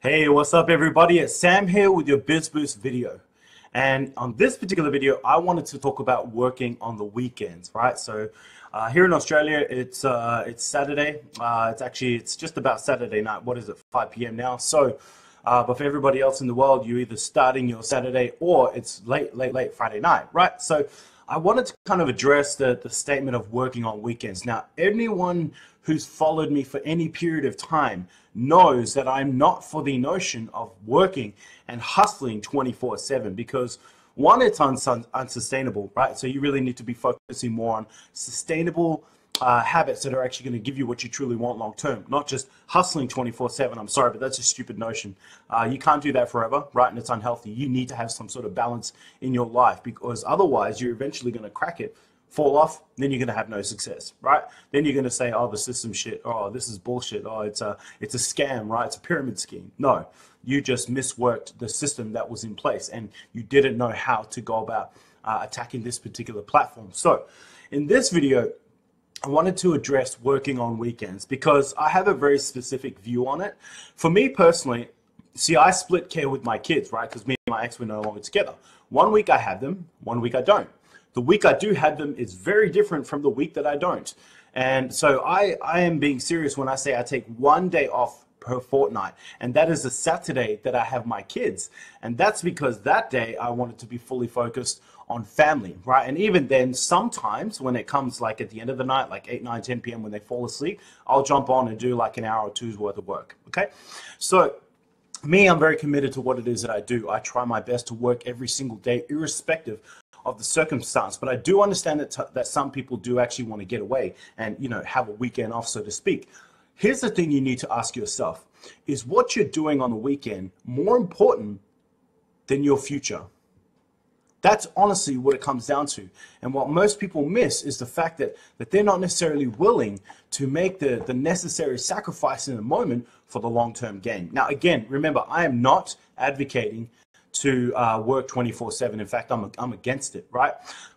Hey, what's up everybody? It's Sam here with your Biz Boost video. And on this particular video, I wanted to talk about working on the weekends, right? So here in Australia, it's Saturday. It's just about Saturday night. What is it, 5 p.m. now? So, but for everybody else in the world, you're either starting your Saturday or it's late Friday night, right? So I wanted to kind of address the statement of working on weekends. Now, anyone who's followed me for any period of time knows that I'm not for the notion of working and hustling 24/7 because one, it's unsustainable, right? So you really need to be focusing more on sustainable habits that are actually going to give you what you truly want long term, not just hustling 24/7. I'm sorry, but that's a stupid notion. You can't do that forever, right? And it's unhealthy. You need to have some sort of balance in your life because otherwise you're eventually going to crack it, fall off, then you're going to have no success, right? Then you're going to say, oh, the system shit. Oh, this is bullshit. Oh, it's a scam, right? It's a pyramid scheme. No, you just misworked the system that was in place and you didn't know how to go about attacking this particular platform. So in this video, I wanted to address working on weekends because I have a very specific view on it. For me personally, see, I split care with my kids, right? Because me and my ex were no longer together. 1 week I have them, 1 week I don't. The week I do have them is very different from the week that I don't. And so I am being serious when I say I take 1 day off per fortnight. And that is a Saturday that I have my kids. And that's because that day I wanted to be fully focused on family, right? And even then, sometimes when it comes like at the end of the night, like 8, 9, 10 p.m. when they fall asleep, I'll jump on and do like an hour or two's worth of work, okay? So me, I'm very committed to what it is that I do. I try my best to work every single day, irrespective of the circumstance, but I do understand that some people do actually want to get away and, you know, have a weekend off, so to speak. Here's the thing you need to ask yourself: is what you're doing on the weekend more important than your future? That's honestly what it comes down to. And what most people miss is the fact that they're not necessarily willing to make the necessary sacrifice in the moment for the long-term gain. Now, again, remember, I am not advocating to work 24/7. In fact, I'm against it, right?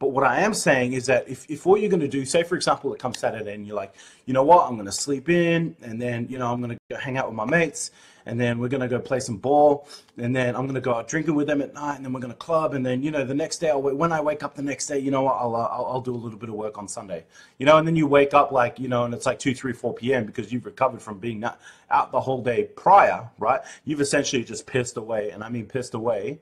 But what I am saying is that if all you're going to do, say for example, it comes Saturday and you're like, you know what, I'm going to sleep in and then, you know, I'm going to go hang out with my mates and then we're going to go play some ball and then I'm going to go out drinking with them at night and then we're going to club and then, you know, the next day, when I wake up the next day, you know what, I'll do a little bit of work on Sunday, you know, and then you wake up like, you know, and it's like 2, 3, 4 p.m. because you've recovered from being out the whole day prior, right? You've essentially just pissed away, and I mean pissed away,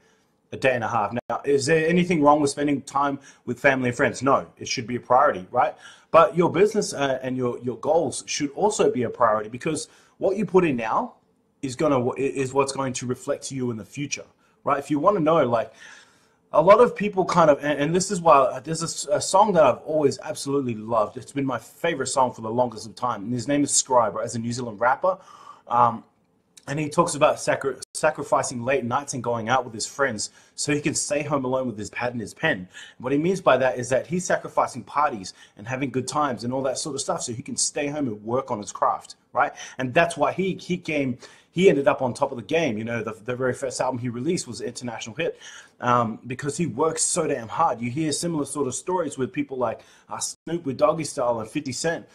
a day and a half. Now, is there anything wrong with spending time with family and friends? No, it should be a priority, right? But your business and your goals should also be a priority because what you put in now is what's going to reflect to you in the future, right? If you want to know, like, a lot of people kind of, and this is why there's a song that I've always absolutely loved. It's been my favorite song for the longest of time, and his name is Scribe, right? As a New Zealand rapper. And he talks about sacrificing late nights and going out with his friends so he can stay home alone with his pad and his pen. What he means by that is that he's sacrificing parties and having good times and all that sort of stuff so he can stay home and work on his craft, right? And that's why he ended up on top of the game. You know, the very first album he released was an international hit because he works so damn hard. You hear similar sort of stories with people like Snoop with Doggy Style and 50 Cent.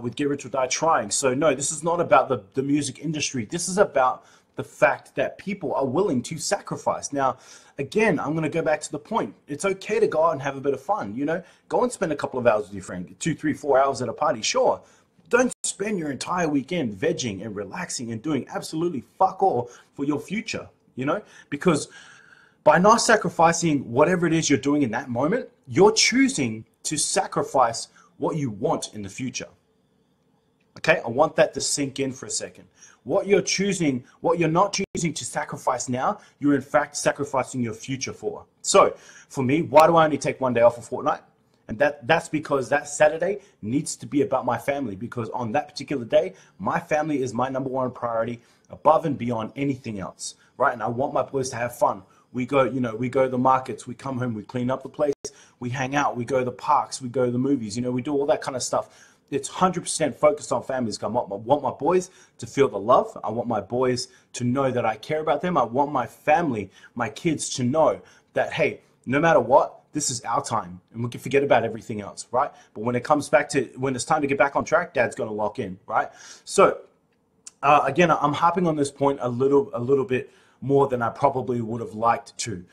With Get Rich or Die Trying. So no, this is not about the music industry. This is about the fact that people are willing to sacrifice. Now, again, I'm going to go back to the point. It's okay to go out and have a bit of fun, you know? Go and spend a couple of hours with your friend, 2, 3, 4 hours at a party, sure. Don't spend your entire weekend vegging and relaxing and doing absolutely fuck all for your future, you know? Because by not sacrificing whatever it is you're doing in that moment, you're choosing to sacrifice what you want in the future. Okay, I want that to sink in for a second. What you're not choosing to sacrifice now, you're in fact sacrificing your future for. So, for me, why do I only take 1 day off a fortnight? And that's because that Saturday needs to be about my family, because on that particular day, my family is my #1 priority above and beyond anything else, right? And I want my boys to have fun. We go to the markets, we come home, we clean up the place, we hang out, we go to the parks, we go to the movies, you know, we do all that kind of stuff. It's 100% focused on families. I want my boys to feel the love. I want my boys to know that I care about them. I want my family, my kids to know that, hey, no matter what, this is our time and we can forget about everything else, right? But when it's time to get back on track, Dad's going to lock in, right? So again, I'm hopping on this point a little bit more than I probably would have liked to.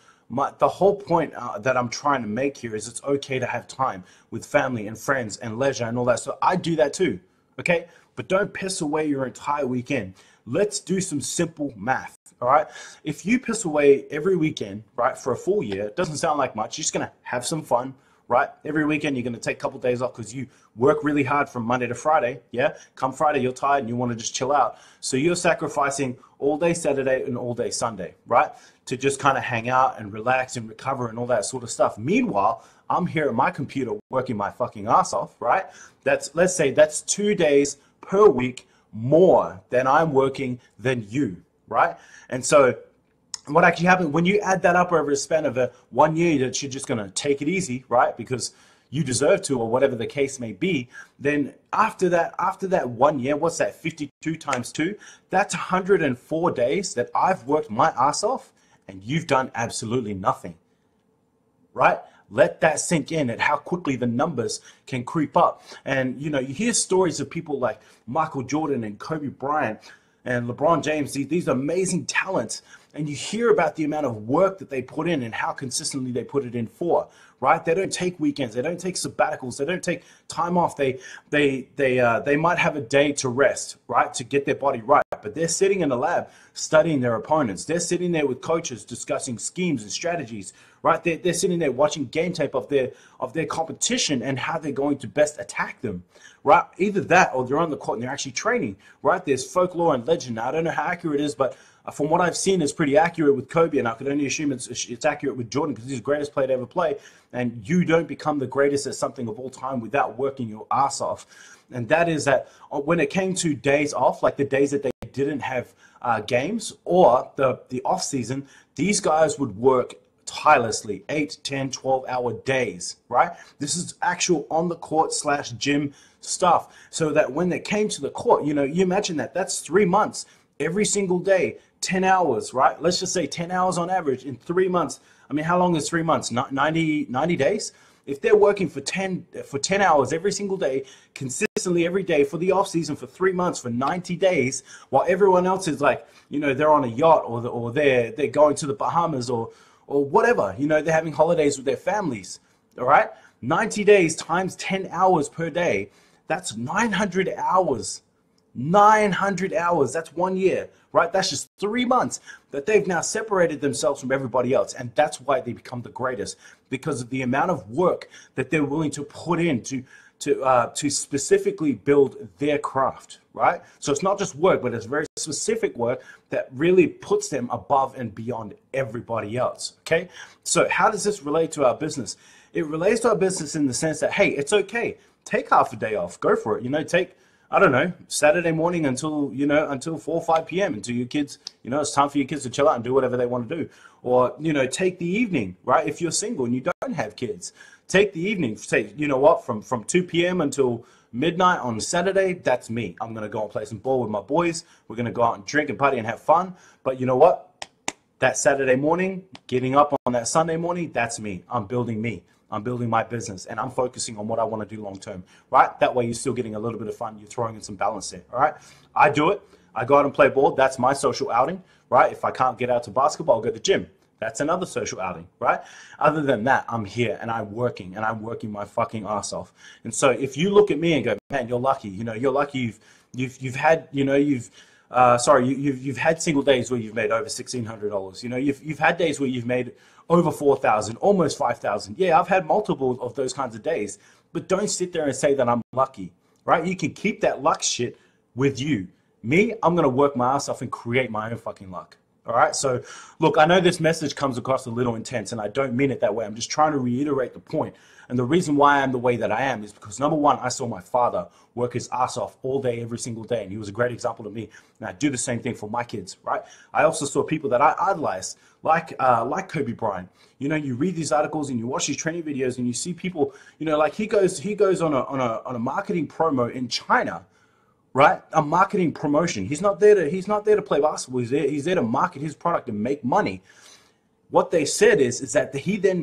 The whole point that I'm trying to make here is it's okay to have time with family and friends and leisure and all that. So I do that too, okay? But don't piss away your entire weekend. Let's do some simple math, all right? If you piss away every weekend, right, for a full year, it doesn't sound like much. You're just gonna have some fun, right? Every weekend you're gonna take a couple days off because you work really hard from Monday to Friday, yeah? Come Friday, you're tired and you wanna just chill out. So you're sacrificing all day Saturday and all day Sunday, right? To just kind of hang out and relax and recover and all that sort of stuff. Meanwhile, I'm here at my computer working my fucking ass off, right? Let's say that's 2 days per week more than I'm working than you, right? And so what actually happens when you add that up over a span of 1 year that you're just going to take it easy, right? Because you deserve to, or whatever the case may be, then after that 1 year, what's that, 52 times 2? That's 104 days that I've worked my ass off and you've done absolutely nothing, right? Let that sink in at how quickly the numbers can creep up. And, you hear stories of people like Michael Jordan and Kobe Bryant and LeBron James, these amazing talents, and you hear about the amount of work that they put in and how consistently they put it in for, right? They don't take weekends, they don't take sabbaticals, they don't take time off. They might have a day to rest, right, to get their body right, but they're sitting in the lab studying their opponents. They're sitting there with coaches discussing schemes and strategies, right? They're sitting there watching game tape of their competition and how they're going to best attack them, right? Either that or they're on the court and they're actually training, right? There's folklore and legend. Now, I don't know how accurate it is, but from what I've seen, it's pretty accurate with Kobe, and I could only assume it's accurate with Jordan because he's the greatest player to ever play. And you don't become the greatest at something of all time without working your ass off. And that is that when it came to days off, like the days that they didn't have games or the off season, these guys would work tirelessly, 8, 10, 12-hour days, right? This is actual on the court / gym stuff. So that when they came to the court, you imagine that's 3 months, every single day, 10 hours, right? Let's just say 10 hours on average in 3 months. I mean, how long is 3 months? 90 days? If they're working for 10 hours every single day, consistently every day for the off season for 3 months, for 90 days, while everyone else is like, they're on a yacht or they're going to the Bahamas or whatever, they're having holidays with their families, all right? 90 days times 10 hours per day, that's 900 hours. 900 hours, that's 1 year, right? That's just 3 months that they've now separated themselves from everybody else. And that's why they become the greatest, because of the amount of work that they're willing to put in to specifically build their craft, right? So it's not just work, but it's very specific work that really puts them above and beyond everybody else, okay? So how does this relate to our business? It relates to our business in the sense that, hey, it's okay. Take half a day off. Go for it. Take, I don't know, Saturday morning until 4 or 5 p.m. until your kids, it's time for your kids to chill out and do whatever they want to do. Or, take the evening, right? If you're single and you don't have kids, take the evening. Say, from 2 p.m. until midnight on Saturday, that's me. I'm going to go and play some ball with my boys. We're going to go out and drink and party and have fun. But you know what? That Saturday morning, getting up on that Sunday morning, that's me. I'm building me. I'm building my business, and I'm focusing on what I want to do long term, right? That way you're still getting a little bit of fun. You're throwing in some balance there, all right? I do it. I go out and play ball. That's my social outing, right? If I can't get out to basketball, I'll go to the gym. That's another social outing, right? Other than that, I'm here and I'm working my fucking ass off. And so if you look at me and go, man, you're lucky. You're lucky you've had, you've had single days where you've made over $1,600. You've had days where you've made over 4,000, almost 5,000. Yeah, I've had multiple of those kinds of days, but don't sit there and say that I'm lucky, right? You can keep that luck shit with you. Me, I'm going to work my ass off and create my own fucking luck. All right. So look, I know this message comes across a little intense and I don't mean it that way. I'm just trying to reiterate the point. And the reason why I'm the way that I am is because, number one, I saw my father work his ass off all day, every single day. And he was a great example to me. And I do the same thing for my kids, right? I also saw people that I idolize, like Kobe Bryant. You read these articles and you watch these training videos and you see people, like he goes on a marketing promo in China, right? A marketing promotion. He's not there to play basketball. He's there to market his product and make money. What they said is that he then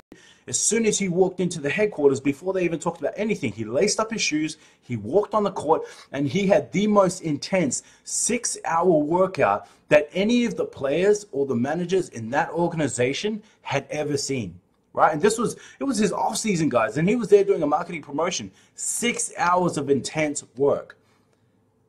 As soon as he walked into the headquarters, before they even talked about anything, he laced up his shoes, he walked on the court, and he had the most intense 6-hour workout that any of the players or the managers in that organization had ever seen. Right? And it was his off season, guys, and he was there doing a marketing promotion. 6 hours of intense work.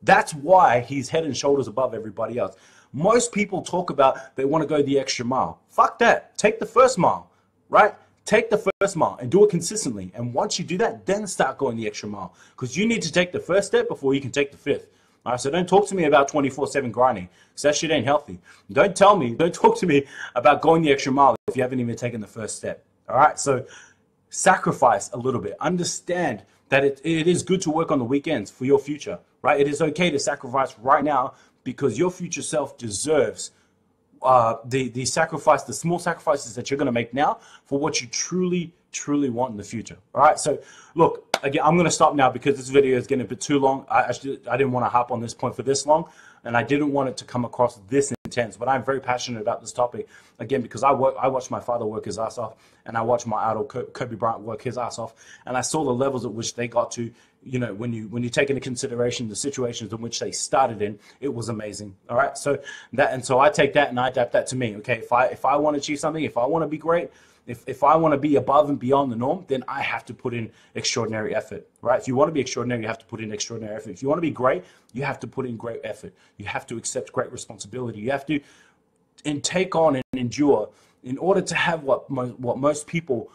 That's why he's head and shoulders above everybody else. Most people talk about they want to go the extra mile. Fuck that. Take the first mile, right? Take the first mile and do it consistently. And once you do that, then start going the extra mile, because you need to take the first step before you can take the fifth. All right, so don't talk to me about 24/7 grinding, because that shit ain't healthy. Don't talk to me about going the extra mile if you haven't even taken the first step. All right, so sacrifice a little bit. Understand that it is good to work on the weekends for your future, right? It is okay to sacrifice right now, because your future self deserves the sacrifice, the small sacrifices that you're going to make now for what you truly want in the future. All right, so look, again, I'm going to stop now because this video is getting a bit too long. I didn't want to harp on this point for this long, and I didn't want it to come across this intense, but I'm very passionate about this topic, again, because I watched my father work his ass off, and I watched my idol Kobe Bryant work his ass off, and I saw the levels at which they got to. You know, when you take into consideration the situations in which they started in, it was amazing. All right, so I take that and I adapt that to me. Okay, if I want to achieve something, if I want to be great, if I want to be above and beyond the norm, then I have to put in extraordinary effort, right? If you want to be extraordinary, you have to put in extraordinary effort. If you want to be great, you have to put in great effort. You have to accept great responsibility. You have to take on and endure. In order to have what most people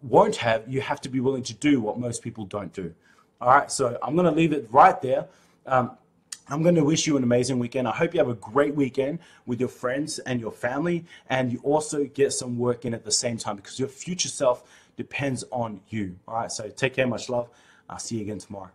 won't have, you have to be willing to do what most people don't do. All right, so I'm going to leave it right there. I'm going to wish you an amazing weekend. I hope you have a great weekend with your friends and your family, and you also get some work in at the same time, because your future self depends on you. All right, so take care, much love. I'll see you again tomorrow.